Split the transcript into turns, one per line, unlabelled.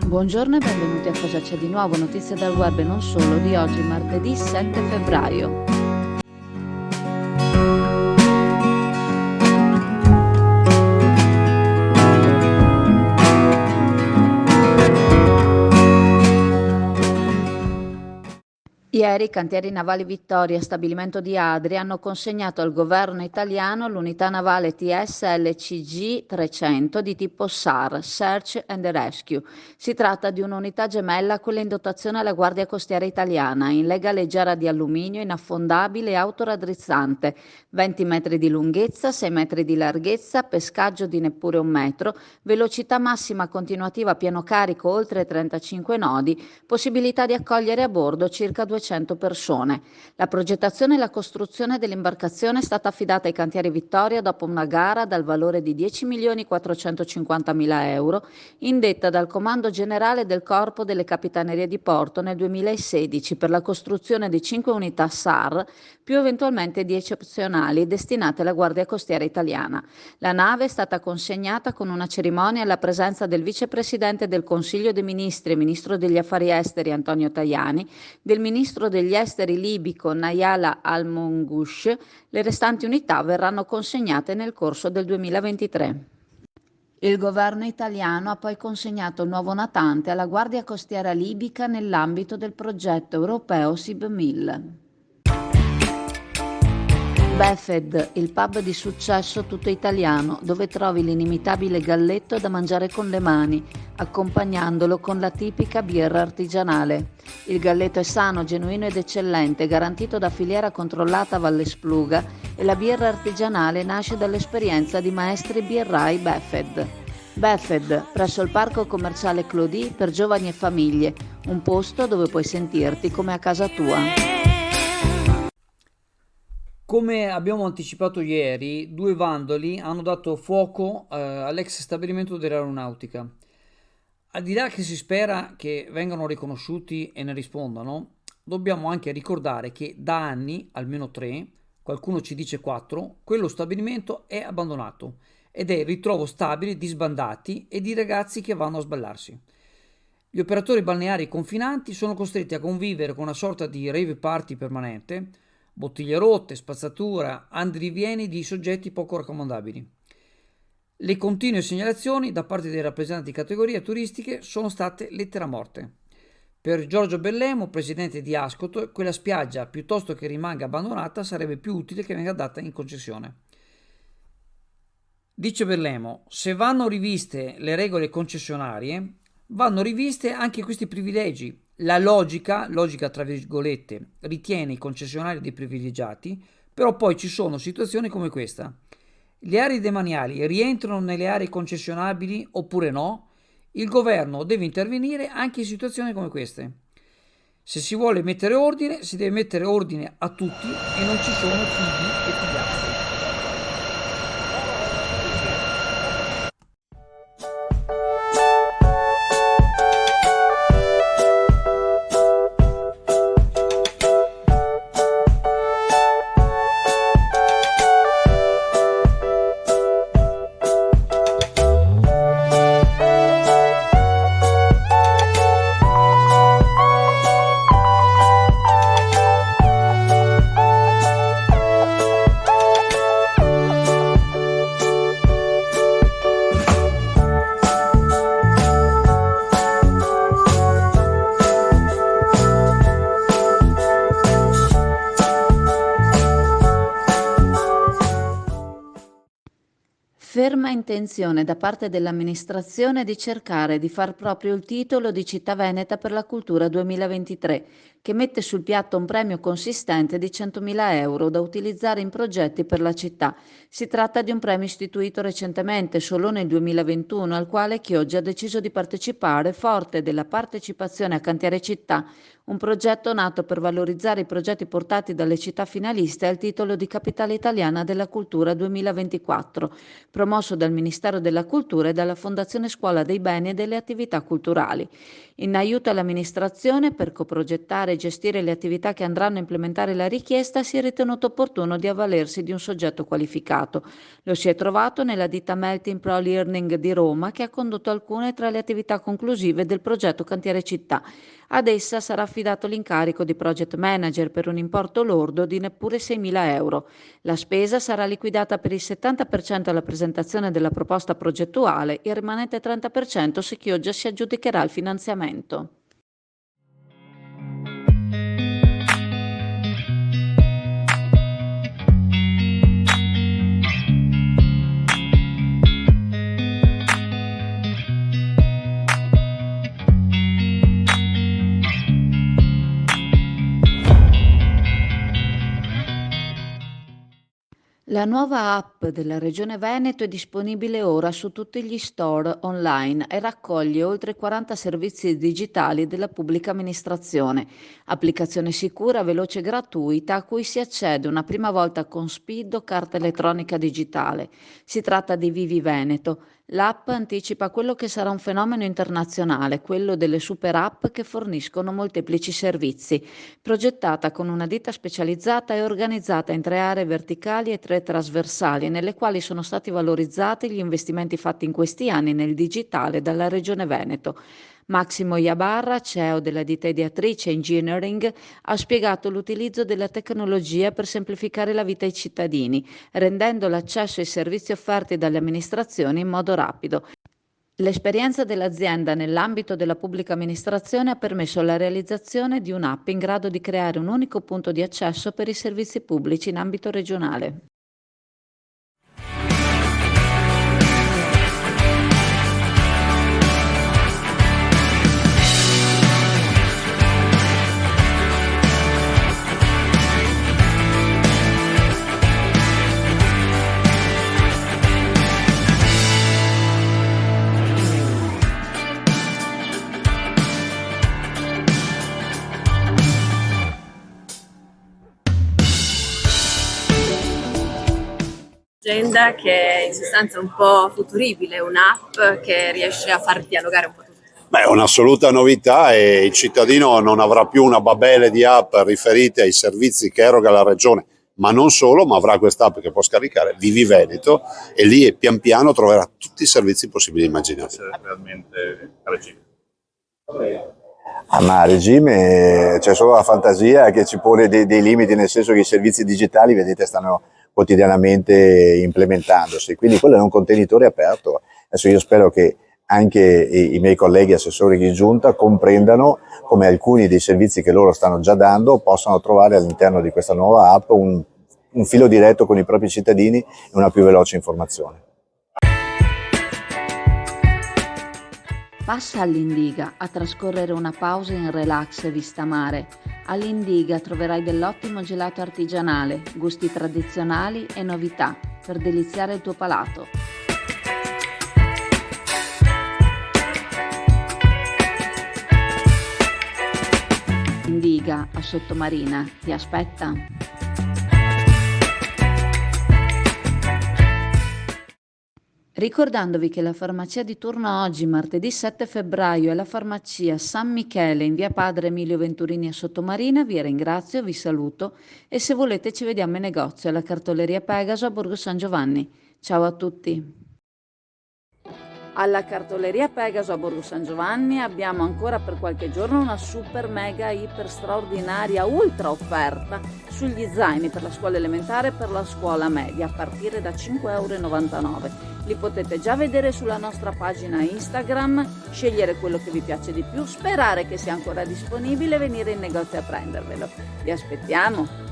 Buongiorno e benvenuti a Cosa c'è di nuovo, notizie dal web e non solo di oggi, martedì 7 febbraio. Ieri i cantieri navali Vittoria, stabilimento di Adria, hanno consegnato al governo italiano l'unità navale TSLCG 300 di tipo SAR, Search and Rescue. Si tratta di un'unità gemella a quella in dotazione alla Guardia Costiera Italiana, in lega leggera di alluminio, inaffondabile e autoraddrizzante, 20 metri di lunghezza, 6 metri di larghezza, pescaggio di neppure 1 metro, velocità massima continuativa a pieno carico oltre 35 nodi, possibilità di accogliere a bordo circa 200 persone. La progettazione e la costruzione dell'imbarcazione è stata affidata ai Cantieri Vittoria dopo una gara dal valore di 10.450.000 euro, indetta dal Comando Generale del Corpo delle Capitanerie di Porto nel 2016 per la costruzione di 5 unità SAR, più eventualmente 10 opzionali destinate alla Guardia Costiera Italiana. La nave è stata consegnata con una cerimonia alla presenza del vicepresidente del Consiglio dei Ministri e ministro degli Affari Esteri Antonio Tajani, del ministro degli Esteri libico Nayala Al-Mongoush. Le restanti unità verranno consegnate nel corso del 2023. Il governo italiano ha poi consegnato il nuovo natante alla Guardia Costiera libica nell'ambito del progetto europeo SIBMIL. Befed, il pub di successo tutto italiano, dove trovi l'inimitabile galletto da mangiare con le mani, accompagnandolo con la tipica birra artigianale. Il galletto è sano, genuino ed eccellente, garantito da filiera controllata Valle Spluga, e la birra artigianale nasce dall'esperienza di maestri birrai Befed. Befed, presso il parco commerciale Clodì per giovani e famiglie, un posto dove puoi sentirti come a casa tua.
Come abbiamo anticipato ieri, due vandali hanno dato fuoco all'ex stabilimento dell'aeronautica. Al di là che si spera che vengano riconosciuti e ne rispondano, dobbiamo anche ricordare che da anni, almeno 3, qualcuno ci dice 4, quello stabilimento è abbandonato ed è il ritrovo stabile di sbandati e di ragazzi che vanno a sballarsi. Gli operatori balneari confinanti sono costretti a convivere con una sorta di rave party permanente, bottiglie rotte, spazzatura, andirivieni di soggetti poco raccomandabili. Le continue segnalazioni da parte dei rappresentanti di categorie turistiche sono state lettera morte. Per Giorgio Bellemo, presidente di Ascot, quella spiaggia, piuttosto che rimanga abbandonata, sarebbe più utile che venga data in concessione. Dice Bellemo, se vanno riviste le regole concessionarie, vanno riviste anche questi privilegi. La logica tra virgolette, ritiene i concessionari dei privilegiati, però poi ci sono situazioni come questa. Le aree demaniali rientrano nelle aree concessionabili oppure no? Il governo deve intervenire anche in situazioni come queste. Se si vuole mettere ordine, si deve mettere ordine a tutti e non ci sono figli e figliastri.
Ferma intenzione da parte dell'amministrazione di cercare di far proprio il titolo di Città Veneta per la Cultura 2023, che mette sul piatto un premio consistente di 100.000 euro da utilizzare in progetti per la città. Si tratta di un premio istituito recentemente, solo nel 2021, al quale Chioggia ha deciso di partecipare, forte della partecipazione a Cantiere Città, un progetto nato per valorizzare i progetti portati dalle città finaliste al titolo di Capitale Italiana della Cultura 2024, promosso promosso dal Ministero della Cultura e dalla Fondazione Scuola dei Beni e delle Attività Culturali. In aiuto all'amministrazione per coprogettare e gestire le attività che andranno a implementare la richiesta si è ritenuto opportuno di avvalersi di un soggetto qualificato. Lo si è trovato nella ditta Melting Pro Learning di Roma, che ha condotto alcune tra le attività conclusive del progetto Cantiere Città. Ad essa sarà affidato l'incarico di project manager per un importo lordo di neppure 6.000 euro. La spesa sarà liquidata per il 70% alla presentazione della proposta progettuale e il rimanente 30% se Chioggia si aggiudicherà il finanziamento. La nuova app della Regione Veneto è disponibile ora su tutti gli store online e raccoglie oltre 40 servizi digitali della pubblica amministrazione. Applicazione sicura, veloce e gratuita a cui si accede una prima volta con SPID o carta elettronica digitale. Si tratta di Vivi Veneto. L'app anticipa quello che sarà un fenomeno internazionale, quello delle super app che forniscono molteplici servizi. Progettata con una ditta specializzata e organizzata in 3 aree verticali e 3 trasversali, nelle quali sono stati valorizzati gli investimenti fatti in questi anni nel digitale dalla Regione Veneto. Massimo Iabarra, CEO della ditta ideatrice Engineering, ha spiegato l'utilizzo della tecnologia per semplificare la vita ai cittadini, rendendo l'accesso ai servizi offerti dalle amministrazioni in modo rapido. L'esperienza dell'azienda nell'ambito della pubblica amministrazione ha permesso la realizzazione di un'app in grado di creare un unico punto di accesso per i servizi pubblici in ambito regionale.
Agenda che è in sostanza un po' futuribile, un'app che riesce a far dialogare un po' tutti.
Beh, è un'assoluta novità e il cittadino non avrà più una babele di app riferite ai servizi che eroga la regione, ma non solo, ma avrà quest'app che può scaricare, Vivi Veneto, e lì pian piano troverà tutti i servizi possibili e immaginabili.
Essere realmente a regime.
Ma a regime c'è solo la fantasia che ci pone dei limiti, nel senso che i servizi digitali, vedete, stanno quotidianamente implementandosi, quindi quello è un contenitore aperto. Adesso io spero che anche i miei colleghi assessori di giunta comprendano come alcuni dei servizi che loro stanno già dando possano trovare all'interno di questa nuova app un filo diretto con i propri cittadini e una più veloce informazione.
Passa all'Indiga a trascorrere una pausa in relax e vista mare. All'Indiga troverai dell'ottimo gelato artigianale, gusti tradizionali e novità per deliziare il tuo palato. Indiga a Sottomarina ti aspetta. Ricordandovi che la farmacia di turno oggi, martedì 7 febbraio, è la farmacia San Michele in via Padre Emilio Venturini a Sottomarina, vi ringrazio, vi saluto e se volete ci vediamo in negozio alla Cartoleria Pegaso a Borgo San Giovanni. Ciao a tutti! Alla Cartoleria Pegaso a Borgo San Giovanni abbiamo ancora per qualche giorno una super mega iper straordinaria ultra offerta sugli zaini per la scuola elementare e per la scuola media a partire da 5,99 €. Li potete già vedere sulla nostra pagina Instagram, scegliere quello che vi piace di più, sperare che sia ancora disponibile e venire in negozio a prendervelo. Vi aspettiamo!